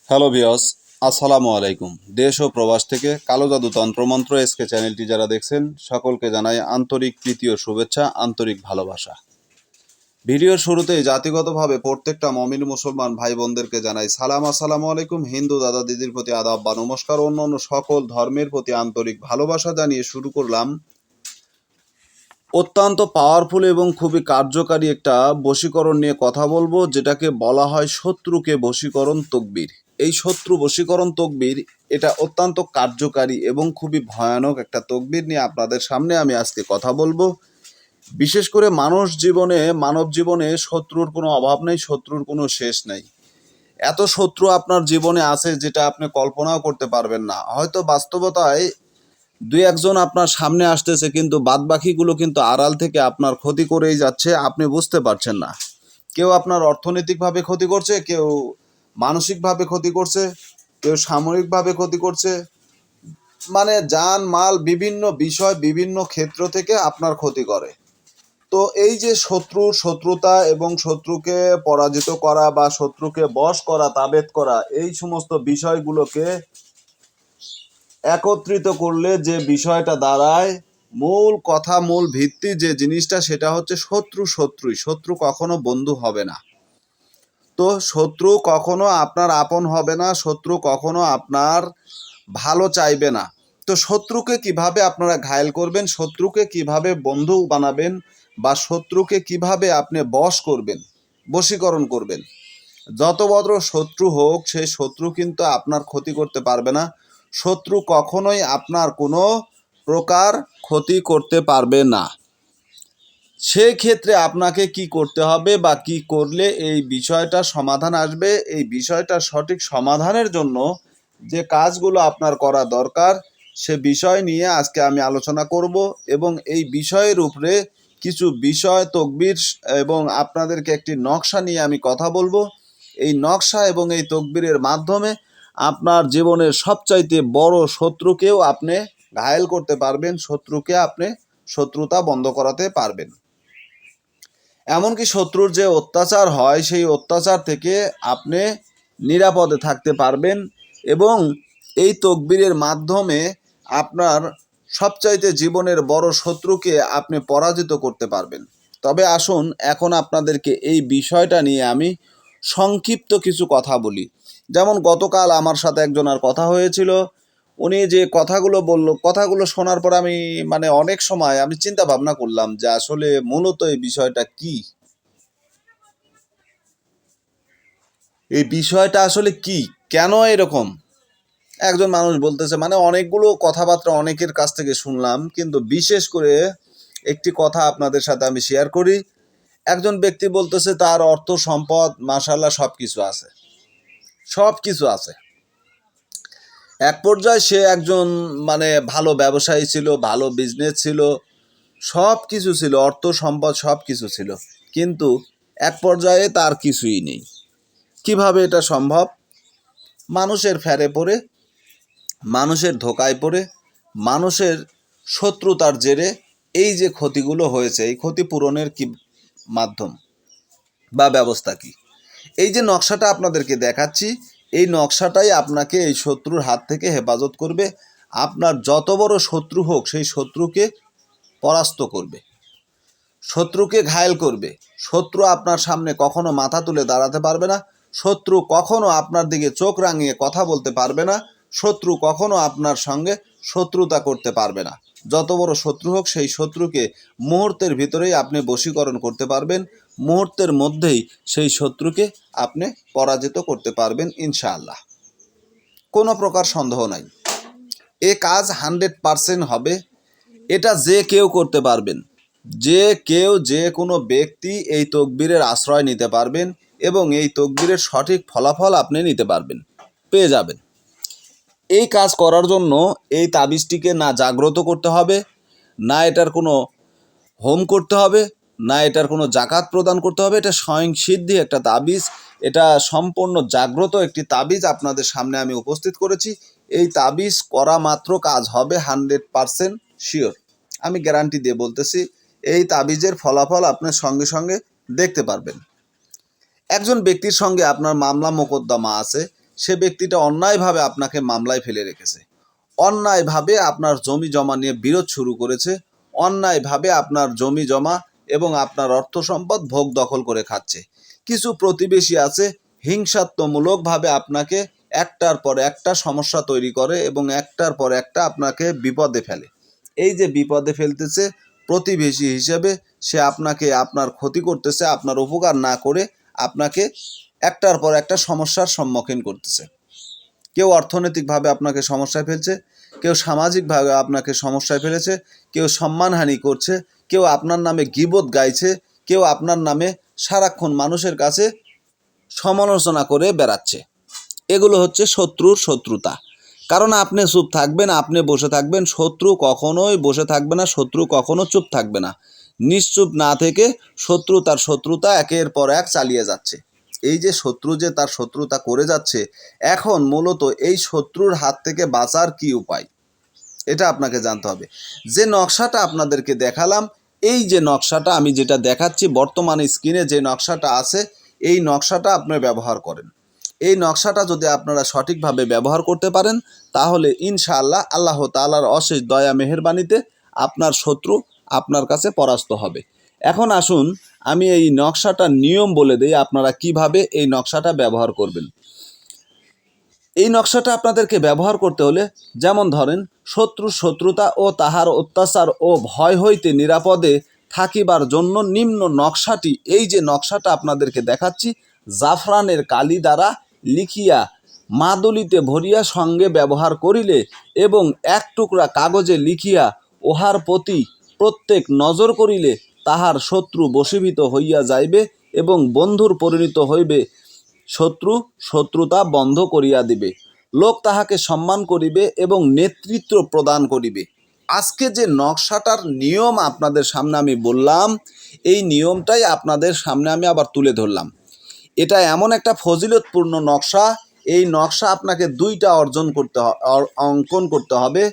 Hello viewers, আসসালামু আলাইকুম। দেশ ও প্রবাস থেকে কালো জাদু তন্ত্রমন্ত্র এসকে চ্যানেলটি যারা দেখছেন সকলকে জানাই আন্তরিক প্রীতি ও শুভেচ্ছা, আন্তরিক ভালোবাসা। ভিডিওর শুরুতেই জাতিগতভাবে প্রত্যেকটা মমিন মুসলমান ভাই বোনদেরকে জানাই সালাম, আসসালামু আলাইকুম। হিন্দু দাদা দিদির প্রতি আদাব বা নমস্কার, অন্যান্য সকল ধর্মের প্রতি আন্তরিক ভালোবাসা জানিয়ে শুরু করলাম অত্যন্ত পাওয়ারফুল এবং খুবই কার্যকারী একটা বশীকরণ নিয়ে কথা বলবো, যেটাকে বলা হয় শত্রুকে বশীকরণ তকবীর। এই শত্রু বশীকরণ তকবীর এটা অত্যন্ত কার্যকারী এবং খুবই ভয়ানক একটা তকবীর নিয়ে আপনাদের সামনে আমি আজকে কথা বলবো। বিশেষ করে মানব জীবনে শত্রুর কোনো অভাব নেই, শত্রুর কোনো শেষ নেই। এত শত্রু আপনার জীবনে আছে যেটা আপনি কল্পনাও করতে পারবেন না। হয়তো বাস্তবতায় দুই একজন আপনার সামনে আসতেছে, কিন্তু বাদবাকিগুলো কিন্তু আড়াল থেকে আপনার ক্ষতি করেই যাচ্ছে, আপনি বুঝতে পারছেন না। কেউ আপনার অর্থনৈতিকভাবে ক্ষতি করছে, কেউ মানসিকভাবে ক্ষতি করছে, কেউ সামরিকভাবে ক্ষতি করছে, মানে জান মাল বিভিন্ন বিষয় বিভিন্ন ক্ষেত্র থেকে আপনার ক্ষতি করে। তো এই যে শত্রুতা এবং শত্রুকে পরাজিত করা বা শত্রুকে বশ করা, তাবেদ করা, এই সমস্ত বিষয়গুলোকে একত্রিত করলে যে বিষয়টা দাঁড়ায়, মূল কথা, মূল ভিত্তি যে জিনিসটা, সেটা হচ্ছে শত্রু কখনো বন্ধু হবে না। তো শত্রু কখনো আপনার আপন হবে না, শত্রু কখনো আপনার ভালো চাইবে না। তো শত্রুকে কিভাবে আপনারা ঘায়েল করবেন, শত্রুকে কিভাবে বন্ধু বানাবেন, বা শত্রুকে কিভাবে আপনি বশীকরণ করবেন। যত বড় শত্রু হোক, সেই শত্রু কিন্তু আপনার ক্ষতি করতে পারবে না। শত্রু কখনোই আপনার কোনো প্রকার ক্ষতি করতে পারবে না। সেই ক্ষেত্রে আপনাকে কি করতে হবে বা কি করলে এই বিষয়টা সমাধান আসবে, এই বিষয়টার সঠিক সমাধানের জন্য যে কাজগুলো আপনার করা দরকার, সে বিষয় নিয়ে আজকে আমি আলোচনা করব। এবং এই বিষয়ের উপরে কিছু বিষয় তকবির এবং আপনাদেরকে একটি নকশা নিয়ে আমি কথা বলবো। এই নকশা এবং এই তকবিরের মাধ্যমে আপনার জীবনের সবচাইতে বড় শত্রুকেও আপনি ঘায়েল করতে পারবেন, শত্রুতা বন্ধ করাতে পারবেন। এমনকি শত্রুর যে অত্যাচার হয়, সেই অত্যাচার থেকে আপনি নিরাপদে থাকতে পারবেন। এবং এই তকবীরের মাধ্যমে আপনার সবচাইতে জীবনের বড় শত্রুকে আপনি পরাজিত করতে পারবেন। তবে আসুন এখন আপনাদেরকে এই বিষয়টা নিয়ে আমি সংক্ষিপ্ত কিছু কথা বলি। যেমন গতকাল আমার সাথে একজনের কথা হয়েছিল। উনি যে কথাগুলো বলল, কথাগুলো শোনার পর আমি অনেক সময় আমি চিন্তা ভাবনা করলাম যে আসলে মূলত এই বিষয়টা কি, এই বিষয়টা আসলে কি, কেন এরকম। একজন মানুষ বলতেছে, অনেকগুলো কথাবার্তা অনেকের কাছ থেকে শুনলাম, কিন্তু বিশেষ করে একটি কথা আপনাদের সাথে আমি শেয়ার করি। একজন ব্যক্তি বলতেছে তার অর্থ সম্পদ মাশাআল্লাহ সব কিছু আছে। এক পর্যায়ে সে একজন ভালো ব্যবসায়ী ছিল, ভালো বিজনেস ছিল, সব কিছু ছিল, অর্থ সম্পদ সব কিছু ছিল, কিন্তু এক পর্যায়ে তার কিছুই নেই। কিভাবে এটা সম্ভব? মানুষের ফ্যারে পড়ে, মানুষের ধোকায় পড়ে, মানুষের শত্রুতার জেরে এই যে ক্ষতিগুলো হয়েছে, এই ক্ষতিপূরণের কি মাধ্যম বা ব্যবস্থা কি? এই যে নকশাটা আপনাদেরকে দেখাচ্ছি, এই নকশাটাই আপনাকে এই শত্রুর হাত থেকে হেফাজত করবে। আপনার যত বড় শত্রু হোক, সেই শত্রুকে পরাস্ত করবে, শত্রুকে ঘায়েল করবে। শত্রু আপনার সামনে কখনো মাথা তুলে দাঁড়াতে পারবে না, শত্রু কখনো আপনার দিকে চোখ রাঙিয়ে কথা বলতে পারবে না, শত্রু কখনো আপনার সঙ্গে শত্রুতা করতে পারবে না। যত বড় শত্রু হোক, সেই শত্রুকে মুহূর্তের ভিতরেই আপনি বশীকরণ করতে পারবেন, মুহূর্তের মধ্যেই সেই শত্রুকে আপনি পরাজিত করতে পারবেন ইনশাআল্লাহ। কোনো প্রকার সন্দেহ নাই, এ কাজ 100% হবে। এটা যে কেউ করতে পারবেন, যে কোনো ব্যক্তি এই তকবীরের আশ্রয় নিতে পারবেন এবং এই তকবীরের সঠিক ফলাফল আপনি নিতে পারবেন, পেয়ে যাবেন। এই কাজ করার জন্য এই তাবিজটিকে না জাগ্রত করতে হবে, না এটার কোনো হোম করতে হবে, না এটার কোনো জাকাত প্রদান করতে হবে। এটা স্বয়ং সিদ্ধি একটা তাবিজ, এটা সম্পূর্ণ জাগ্রত একটি তাবিজ আপনাদের সামনে আমি উপস্থিত করেছি। এই তাবিজ করা মাত্র কাজ হবে 100% শিওর। আমি গ্যারান্টি দিয়ে বলতেছি, এই তাবিজের ফলাফল আপনার সঙ্গে সঙ্গে দেখতে পারবেন। একজন ব্যক্তির সঙ্গে আপনার মামলা মোকদ্দমা আছে, সে ব্যক্তিটা অন্যায়ভাবে আপনাকে মামলায় ফেলে রেখেছে, অন্যায়ভাবে আপনার জমি জমা নিয়ে বিরোধ শুরু করেছে, অন্যায়ভাবে আপনার জমি জমা এবং আপনার অর্থ সম্পদ ভোগ দখল করে খাচ্ছে। কিছু প্রতিবেশী আছে হিংসাত্মমূলকভাবে আপনাকে একটার পর একটা সমস্যা তৈরি করে এবং একটার পর একটা আপনাকে বিপদে ফেলে। এই যে বিপদে ফেলতেছে, প্রতিবেশী হিসেবে সে আপনাকে আপনার ক্ষতি করতেছে, আপনার উপকার না করে আপনাকে একটার পর একটা সমস্যার সম্মুখীন করতেছে। কেউ অর্থনৈতিকভাবে আপনাকে সমস্যায় ফেলছে, কেউ সামাজিকভাবে আপনাকে সমস্যায় ফেলেছে, কেউ সম্মানহানি করছে, কেউ আপনার নামে গীবত গাইছে, কেউ আপনার নামে সারাক্ষণ মানুষের কাছে সমালোচনা করে বেড়াচ্ছে। এগুলো হচ্ছে শত্রুর শত্রুতা। কারণ আপনি চুপ থাকবেন, আপনি বসে থাকবেন, শত্রু কখনোই বসে থাকবে না, শত্রু কখনো চুপ থাকবে না। নিশ্চুপ না থেকে শত্রু তার শত্রুতা একের পর এক চালিয়ে যাচ্ছে। এই যে শত্রু যে তার শত্রুতা করে যাচ্ছে, এখন মূলত এই শত্রুর হাত থেকে বাঁচার কি উপায়, এটা আপনাকে জানতে হবে। যে নকশাটা আপনাদেরকে দেখালাম, এই যে নকশাটা আমি যেটা দেখাচ্ছি বর্তমানে স্ক্রিনে যে নকশাটা আছে, এই নকশাটা আপনি ব্যবহার করেন। এই নকশাটা যদি আপনারা সঠিকভাবে ব্যবহার করতে পারেন, তাহলে ইনশাআল্লাহ আল্লাহ তাআলার অশেষ দয়া মেহেরবানিতে আপনার শত্রু আপনার কাছে পরাস্ত হবে। এখন আসুন আমি এই নকশাটার নিয়ম বলে দিই, আপনারা কিভাবে এই নকশাটা ব্যবহার করবেন। এই নকশাটা আপনাদেরকে ব্যবহার করতে হলে, যেমন ধরেন, শত্রুতা ও তাহার অত্যাচার ও ভয় হইতে নিরাপদে থাকিবার জন্য নিম্ন নকশাটি, এই যে নকশাটা আপনাদেরকে দেখাচ্ছি, জাফরানের কালি দ্বারা লিখিয়া মাদুলিতে ভরিয়া সঙ্গে ব্যবহার করিলে এবং এক টুকরা কাগজে লিখিয়া উহার প্রতি প্রত্যেক নজর করিলে তাহার শত্রু বশীভূত হইয়া যাইবে এবং বন্ধুর পরিণত হইবে। শত্রুতা বন্ধ করিয়া দিবে, লোক তাহাকে সম্মান করিবে এবং নেতৃত্ব প্রদান করিবে। আজকে যে নকশাটার নিয়ম আপনাদের সামনে আমি বললাম, এই নিয়মটাই আপনাদের সামনে আমি আবার তুলে ধরলাম। এটা এমন একটা ফজিলতপূর্ণ নকশা, এই নকশা আপনাকে দুইটা অঙ্কন করতে হবে।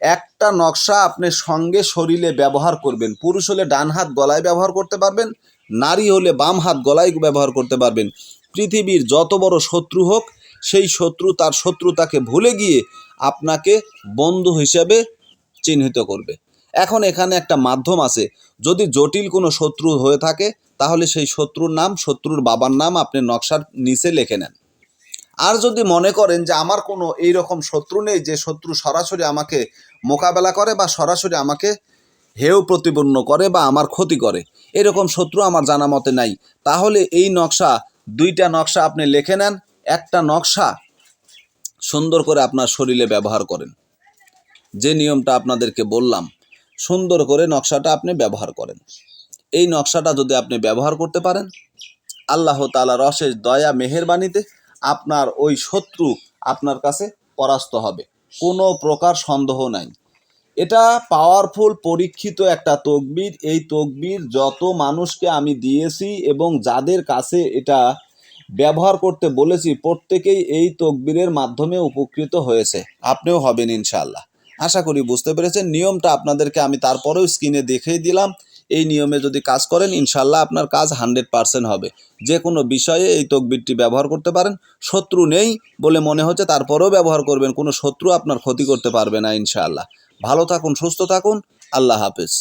একটা নকশা আপনি সঙ্গে শরীরে ব্যবহার করবেন। পুরুষ হলে ডান হাত গলায় ব্যবহার করতে পারবেন, নারী হলে বাম হাত গলায় ব্যবহার করতে পারবেন। পৃথিবীর যত বড় শত্রু হোক, সেই শত্রু তার শত্রুতাকে ভুলে গিয়ে আপনাকে বন্ধু হিসেবে চিহ্নিত করবে। এখন এখানে একটা মাধ্যম আছে, যদি জটিল কোনো শত্রু হয়ে থাকে তাহলে সেই শত্রুর নাম, শত্রুর বাবার নাম আপনি নকশার নিচে লিখে নেন। আর যদি মনে করেন যে আমার কোনো এইরকম শত্রু নেই যে শত্রু সরাসরি আমাকে মোকাবেলা করে বা সরাসরি আমাকে হেয় প্রতিপন্ন করে বা আমার ক্ষতি করে, এরকম শত্রু আমার জানা মতে নাই, তাহলে এই নকশা, দুইটা নকশা আপনি লিখে নেন, একটা নকশা সুন্দর করে আপনার শরীরে ব্যবহার করেন। যে নিয়মটা আপনাদেরকে বললাম, সুন্দর করে নকশাটা আপনি ব্যবহার করেন। এই নকশাটা যদি আপনি ব্যবহার করতে পারেন, আল্লাহ তাআলার অশেষ দয়া মেহেরবানিতে আপনার ওই শত্রু আপনার কাছে পরাস্ত হবে, কোনো প্রকার সন্দেহ নাই। এটা পাওয়ারফুল পরীক্ষিত একটা তকবীর। এই তকবীর যত মানুষকে আমি দিয়েছি এবং যাদের কাছে এটা ব্যবহার করতে বলেছি, প্রত্যেকেই এই তকবীরের মাধ্যমে উপকৃত হয়েছে। আপনিও হবেন ইনশাআল্লাহ। আশা করি বুঝতে পেরেছেন। নিয়মটা আপনাদেরকে আমি তারপরেও স্ক্রিনে দেখিয়ে দিলাম। এই নিয়মে যদি কাজ করেন, ইনশাআল্লাহ আপনার কাজ 100% হবে। যে কোনো বিষয়ে এই তকবীরটি ব্যবহার করতে পারেন। শত্রু নেই বলে মনে হচ্ছে, তারপরেও ব্যবহার করবেন, কোনো শত্রু আপনার ক্ষতি করতে পারবে না ইনশাআল্লাহ। ভালো থাকুন, সুস্থ থাকুন, আল্লাহ হাফেজ।